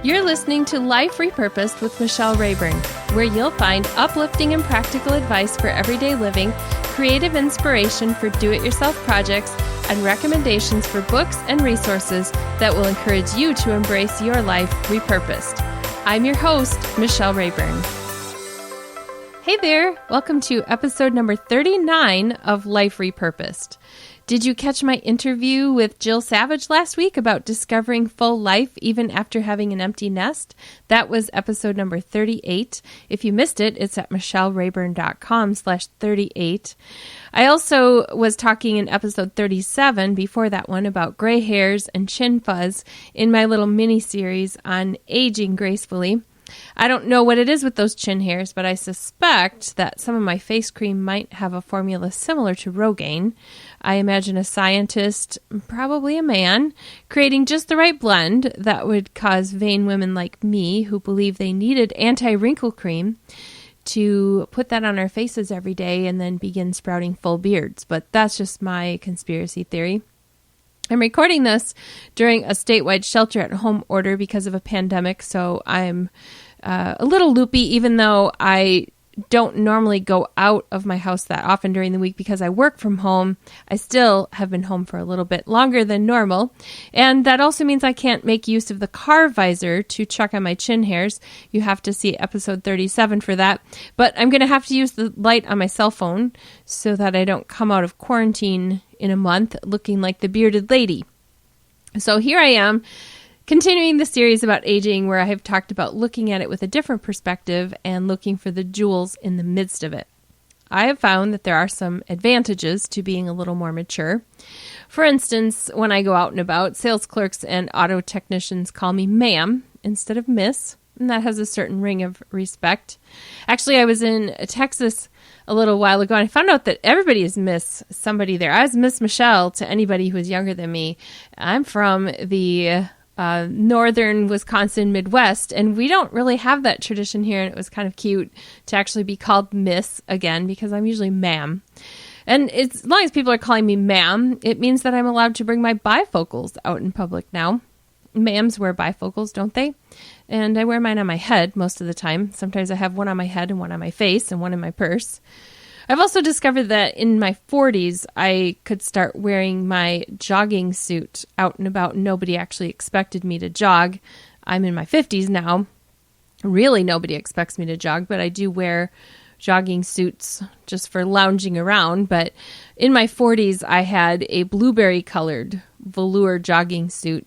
You're listening to Life Repurposed with Michelle Rayburn, where you'll find uplifting and practical advice for everyday living, creative inspiration for do-it-yourself projects, and recommendations for books and resources that will encourage you to embrace your life repurposed. I'm your host, Michelle Rayburn. Hey there! Welcome to episode number 39 of Life Repurposed. Did you catch my interview with Jill Savage last week about discovering full life even after having an empty nest? That was episode number 38. If you missed it, it's at michellerayburn.com/38. I also was talking in episode 37 before that one about gray hairs and chin fuzz in my little mini-series on aging gracefully. I don't know what it is with those chin hairs, but I suspect that some of my face cream might have a formula similar to Rogaine. I imagine a scientist, probably a man, creating just the right blend that would cause vain women like me who believe they needed anti-wrinkle cream to put that on our faces every day and then begin sprouting full beards. But that's just my conspiracy theory. I'm recording this during a statewide shelter-at-home order because of a pandemic, so I'm a little loopy, even though I don't normally go out of my house that often during the week because I work from home. I still have been home for a little bit longer than normal, and that also means I can't make use of the car visor to check on my chin hairs. You have to see episode 37 for that, but I'm going to have to use the light on my cell phone so that I don't come out of quarantine in a month looking like the bearded lady. So here I am, continuing the series about aging where I have talked about looking at it with a different perspective and looking for the jewels in the midst of it. I have found that there are some advantages to being a little more mature. For instance, when I go out and about, sales clerks and auto technicians call me ma'am instead of miss, and that has a certain ring of respect. Actually, I was in Texas a little while ago, and I found out that everybody is Miss somebody there. I was Miss Michelle to anybody who was younger than me. I'm from the northern Wisconsin Midwest, and we don't really have that tradition here, and it was kind of cute to actually be called Miss again because I'm usually ma'am. And as long as people are calling me ma'am, it means that I'm allowed to bring my bifocals out in public now. Ma'ams wear bifocals, don't they? And I wear mine on my head most of the time. Sometimes I have one on my head and one on my face and one in my purse. I've also discovered that in my 40s, I could start wearing my jogging suit out and about. Nobody actually expected me to jog. I'm in my 50s now. Really, nobody expects me to jog, but I do wear jogging suits just for lounging around. But in my 40s, I had a blueberry-colored velour jogging suit,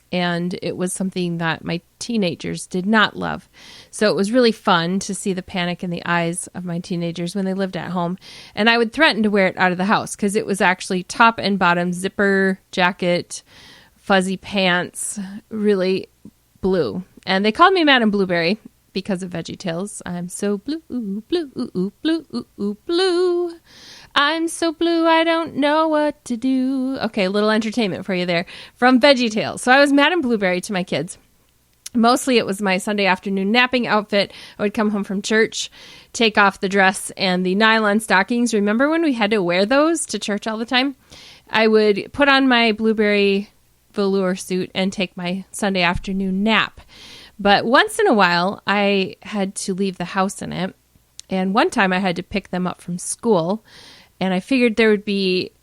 and it was something that my teenagers did not love. So it was really fun to see the panic in the eyes of my teenagers when they lived at home. And I would threaten to wear it out of the house because it was actually top and bottom zipper jacket, fuzzy pants, really blue. And they called me Madam Blueberry because of VeggieTales. I'm so blue, blue, blue, blue. I'm so blue, I don't know what to do. Okay, a little entertainment for you there from VeggieTales. So I was Madam Blueberry to my kids. Mostly it was my Sunday afternoon napping outfit. I would come home from church, take off the dress and the nylon stockings. Remember when we had to wear those to church all the time? I would put on my blueberry velour suit and take my Sunday afternoon nap. But once in a while, I had to leave the house in it. And one time I had to pick them up from school. And I figured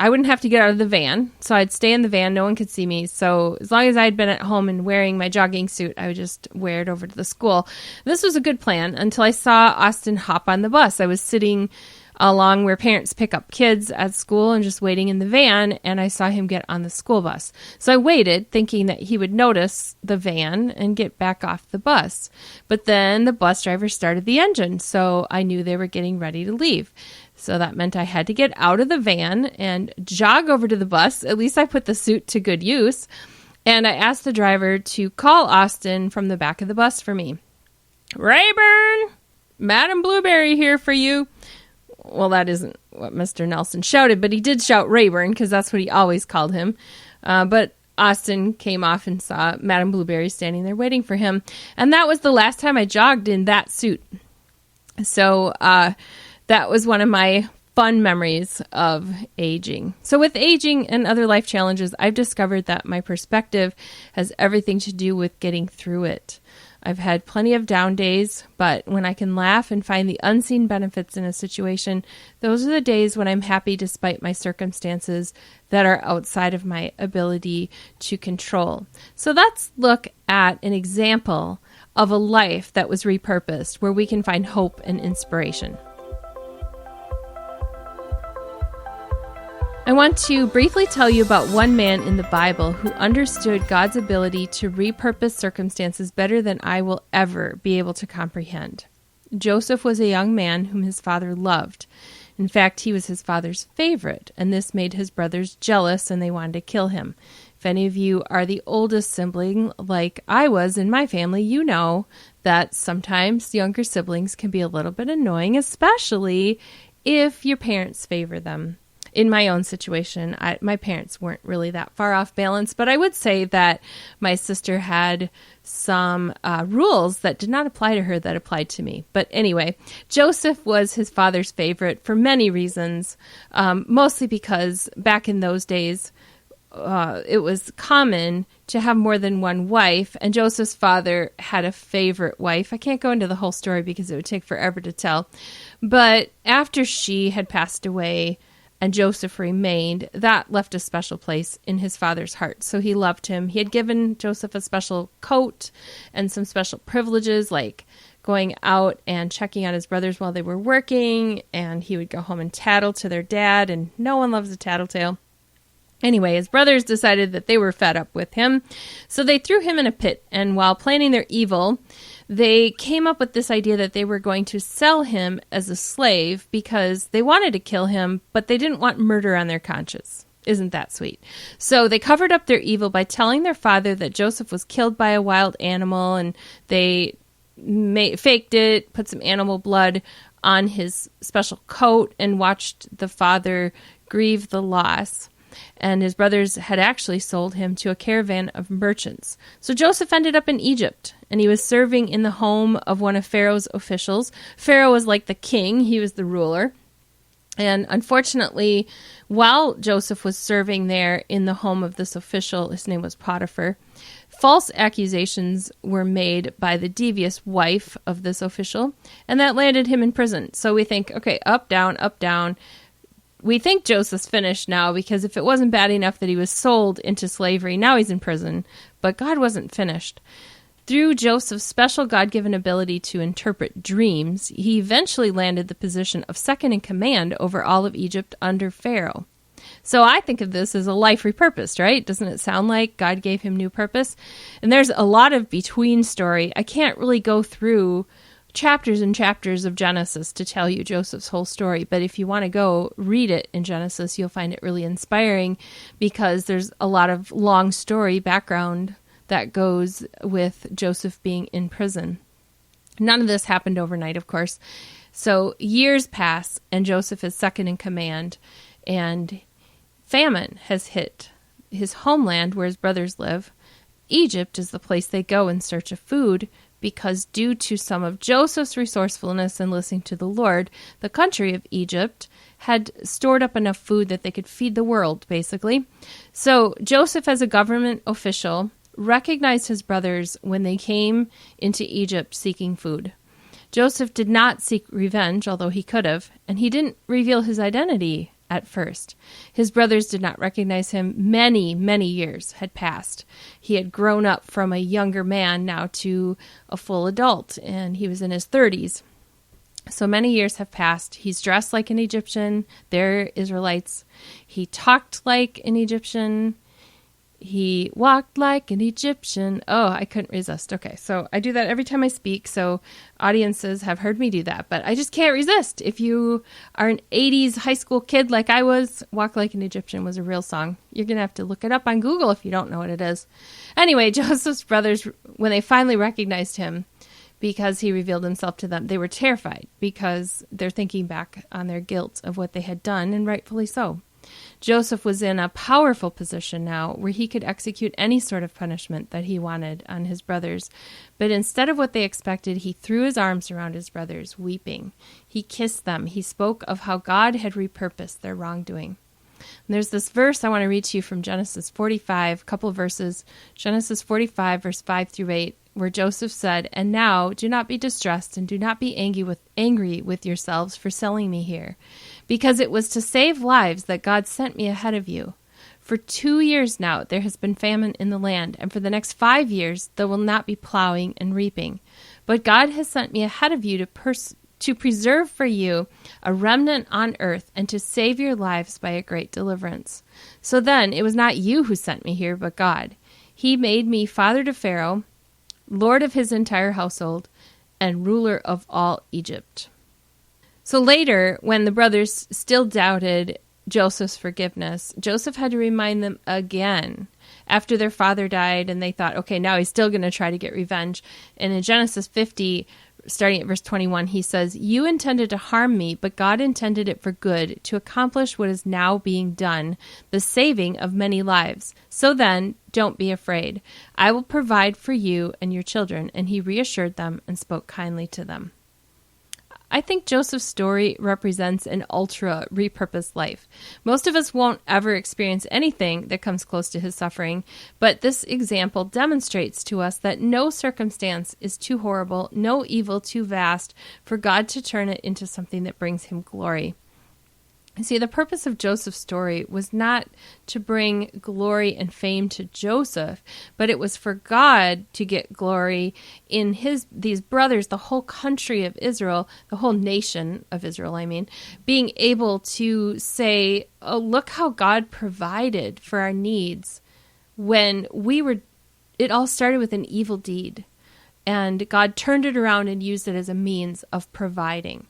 I wouldn't have to get out of the van. So I'd stay in the van. No one could see me. So as long as I'd been at home and wearing my jogging suit, I would just wear it over to the school. This was a good plan until I saw Austin hop on the bus. I was sitting along where parents pick up kids at school and just waiting in the van, and I saw him get on the school bus. So I waited, thinking that he would notice the van and get back off the bus. But then the bus driver started the engine, so I knew they were getting ready to leave. So that meant I had to get out of the van and jog over to the bus. At least I put the suit to good use. And I asked the driver to call Austin from the back of the bus for me. Rayburn, Madam Blueberry here for you. Well, that isn't what Mr. Nelson shouted, but he did shout Rayburn because that's what he always called him. But Austin came off and saw Madam Blueberry standing there waiting for him. And that was the last time I jogged in that suit. So that was one of my fun memories of aging. So with aging and other life challenges, I've discovered that my perspective has everything to do with getting through it. I've had plenty of down days, but when I can laugh and find the unseen benefits in a situation, those are the days when I'm happy despite my circumstances that are outside of my ability to control. So let's look at an example of a life that was repurposed, where we can find hope and inspiration. I want to briefly tell you about one man in the Bible who understood God's ability to repurpose circumstances better than I will ever be able to comprehend. Joseph was a young man whom his father loved. In fact, he was his father's favorite, and this made his brothers jealous and they wanted to kill him. If any of you are the oldest sibling, like I was in my family, you know that sometimes younger siblings can be a little bit annoying, especially if your parents favor them. In my own situation, my parents weren't really that far off balance, but I would say that my sister had some rules that did not apply to her that applied to me. But anyway, Joseph was his father's favorite for many reasons, mostly because back in those days, it was common to have more than one wife, and Joseph's father had a favorite wife. I can't go into the whole story because it would take forever to tell, but after she had passed away, and Joseph remained, that left a special place in his father's heart. So he loved him. He had given Joseph a special coat and some special privileges, like going out and checking on his brothers while they were working, and he would go home and tattle to their dad, and no one loves a tattletale. Anyway, his brothers decided that they were fed up with him, so they threw him in a pit, and while planning their evil, they came up with this idea that they were going to sell him as a slave because they wanted to kill him, but they didn't want murder on their conscience. Isn't that sweet? So they covered up their evil by telling their father that Joseph was killed by a wild animal, and they faked it, put some animal blood on his special coat, and watched the father grieve the loss. And his brothers had actually sold him to a caravan of merchants. So Joseph ended up in Egypt, and he was serving in the home of one of Pharaoh's officials. Pharaoh was like the king. He was the ruler. And unfortunately, while Joseph was serving there in the home of this official, his name was Potiphar, false accusations were made by the devious wife of this official, and that landed him in prison. So we think, okay, up, down, up, down. We think Joseph's finished now, because if it wasn't bad enough that he was sold into slavery, now he's in prison. But God wasn't finished. Through Joseph's special God-given ability to interpret dreams, he eventually landed the position of second in command over all of Egypt under Pharaoh. So I think of this as a life repurposed, right? Doesn't it sound like God gave him new purpose? And there's a lot of between story. I can't really go through chapters and chapters of Genesis to tell you Joseph's whole story, but if you want to go read it in Genesis, you'll find it really inspiring, because there's a lot of long story background that goes with Joseph being in prison. None of this happened overnight, of course. So years pass, and Joseph is second in command, and famine has hit his homeland where his brothers live. Egypt is the place they go in search of food, because due to some of Joseph's resourcefulness and listening to the Lord, the country of Egypt had stored up enough food that they could feed the world, basically. So Joseph, as a government official, recognized his brothers when they came into Egypt seeking food. Joseph did not seek revenge, although he could have, and he didn't reveal his identity at first. His brothers did not recognize him. Many, many years had passed. He had grown up from a younger man now to a full adult, and he was in his 30s. So many years have passed. He's dressed like an Egyptian. They're Israelites. He talked like an Egyptian. He walked like an Egyptian. Oh, I couldn't resist. Okay, so I do that every time I speak, so audiences have heard me do that, but I just can't resist. If you are an 80s high school kid like I was, Walk Like an Egyptian was a real song. You're going to have to look it up on Google if you don't know what it is. Anyway, Joseph's brothers, when they finally recognized him, because he revealed himself to them, they were terrified, because they're thinking back on their guilt of what they had done, and rightfully so. Joseph was in a powerful position now where he could execute any sort of punishment that he wanted on his brothers. But instead of what they expected, he threw his arms around his brothers, weeping. He kissed them. He spoke of how God had repurposed their wrongdoing. And there's this verse I want to read to you from Genesis 45, a couple of verses. Genesis 45, verse 5 through 8, where Joseph said, "And now do not be distressed and do not be angry with yourselves for selling me here, because it was to save lives that God sent me ahead of you. For 2 years now there has been famine in the land, and for the next 5 years there will not be plowing and reaping. But God has sent me ahead of you to preserve for you a remnant on earth and to save your lives by a great deliverance. So then it was not you who sent me here, but God. He made me father to Pharaoh, lord of his entire household, and ruler of all Egypt." So later, when the brothers still doubted Joseph's forgiveness, Joseph had to remind them again after their father died, and they thought, okay, now he's still going to try to get revenge. And in Genesis 50, starting at verse 21, he says, "You intended to harm me, but God intended it for good, to accomplish what is now being done, the saving of many lives. So then, don't be afraid. I will provide for you and your children." And he reassured them and spoke kindly to them. I think Joseph's story represents an ultra repurposed life. Most of us won't ever experience anything that comes close to his suffering, but this example demonstrates to us that no circumstance is too horrible, no evil too vast for God to turn it into something that brings him glory. See, the purpose of Joseph's story was not to bring glory and fame to Joseph, but it was for God to get glory in these brothers, the whole country of Israel, the whole nation of Israel, being able to say, oh, look how God provided for our needs when it all started with an evil deed, and God turned it around and used it as a means of providing.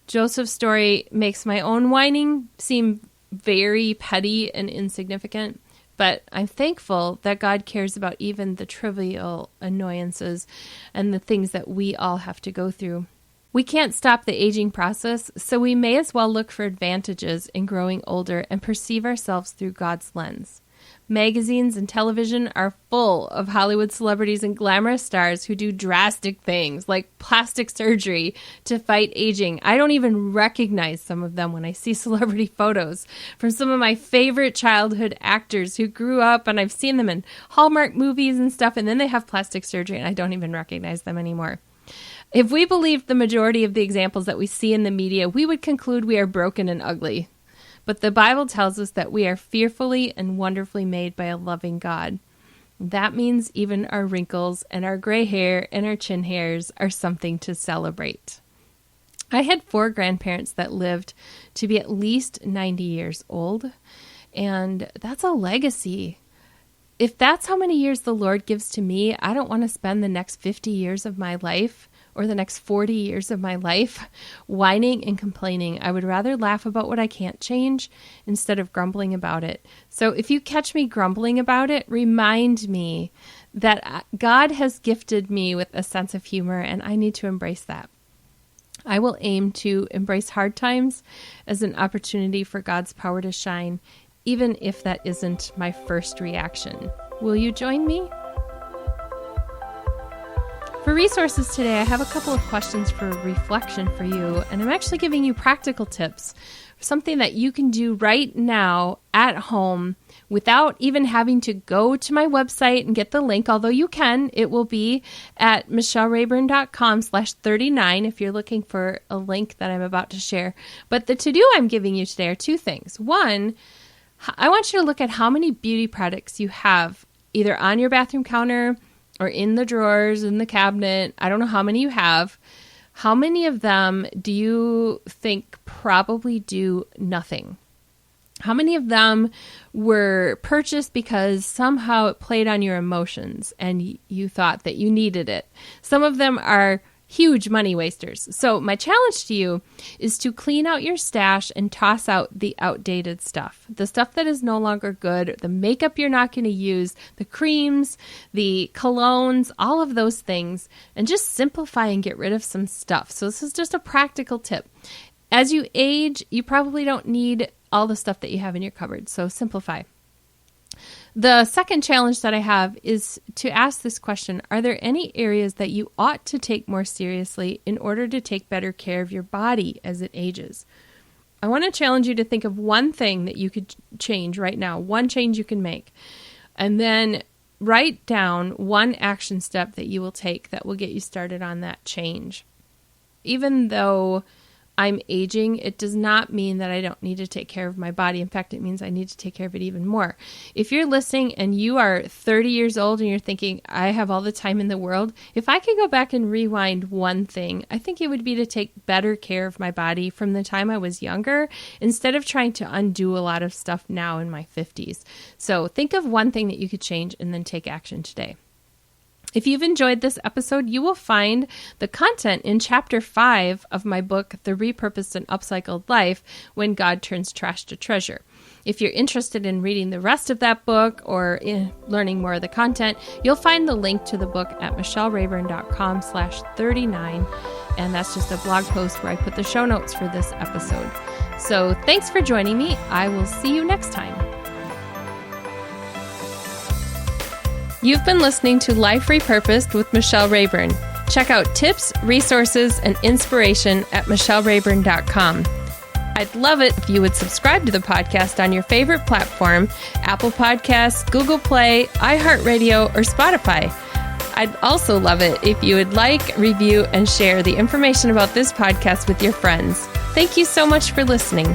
Joseph's story makes my own whining seem very petty and insignificant, but I'm thankful that God cares about even the trivial annoyances and the things that we all have to go through. We can't stop the aging process, so we may as well look for advantages in growing older and perceive ourselves through God's lens. Magazines and television are full of Hollywood celebrities and glamorous stars who do drastic things like plastic surgery to fight aging. I don't even recognize some of them when I see celebrity photos from some of my favorite childhood actors who grew up, and I've seen them in Hallmark movies and stuff, and then they have plastic surgery and I don't even recognize them anymore. If we believed the majority of the examples that we see in the media, we would conclude we are broken and ugly. But the Bible tells us that we are fearfully and wonderfully made by a loving God. That means even our wrinkles and our gray hair and our chin hairs are something to celebrate. I had 4 grandparents that lived to be at least 90 years old, and that's a legacy. If that's how many years the Lord gives to me, I don't want to spend the next 50 years of my life or the next 40 years of my life whining and complaining. I would rather laugh about what I can't change instead of grumbling about it. So if you catch me grumbling about it, remind me that God has gifted me with a sense of humor, and I need to embrace that. I will aim to embrace hard times as an opportunity for God's power to shine, even if that isn't my first reaction. Will you join me? For resources today, I have a couple of questions for reflection for you, and I'm actually giving you practical tips, something that you can do right now at home without even having to go to my website and get the link, although you can. It will be at michellerayburn.com/39 if you're looking for a link that I'm about to share. But the to-do I'm giving you today are 2 things. One, I want you to look at how many beauty products you have either on your bathroom counter or in the drawers, in the cabinet. I don't know how many you have. How many of them do you think probably do nothing? How many of them were purchased because somehow it played on your emotions and you thought that you needed it? Some of them are huge money wasters. So my challenge to you is to clean out your stash and toss out the outdated stuff. The stuff that is no longer good, the makeup you're not going to use, the creams, the colognes, all of those things, and just simplify and get rid of some stuff. So this is just a practical tip. As you age, you probably don't need all the stuff that you have in your cupboard, so simplify. The second challenge that I have is to ask this question: are there any areas that you ought to take more seriously in order to take better care of your body as it ages? I want to challenge you to think of one thing that you could change right now, one change you can make, and then write down one action step that you will take that will get you started on that change. Even though I'm aging, it does not mean that I don't need to take care of my body. In fact, it means I need to take care of it even more. If you're listening and you are 30 years old and you're thinking, I have all the time in the world, if I could go back and rewind one thing, I think it would be to take better care of my body from the time I was younger, instead of trying to undo a lot of stuff now in my 50s. So think of one thing that you could change and then take action today. If you've enjoyed this episode, you will find the content in Chapter 5 of my book, The Repurposed and Upcycled Life, When God Turns Trash to Treasure. If you're interested in reading the rest of that book or in learning more of the content, you'll find the link to the book at michellerayburn.com/39. And that's just a blog post where I put the show notes for this episode. So thanks for joining me. I will see you next time. You've been listening to Life Repurposed with Michelle Rayburn. Check out tips, resources, and inspiration at michellerayburn.com. I'd love it if you would subscribe to the podcast on your favorite platform, Apple Podcasts, Google Play, iHeartRadio, or Spotify. I'd also love it if you would like, review, and share the information about this podcast with your friends. Thank you so much for listening.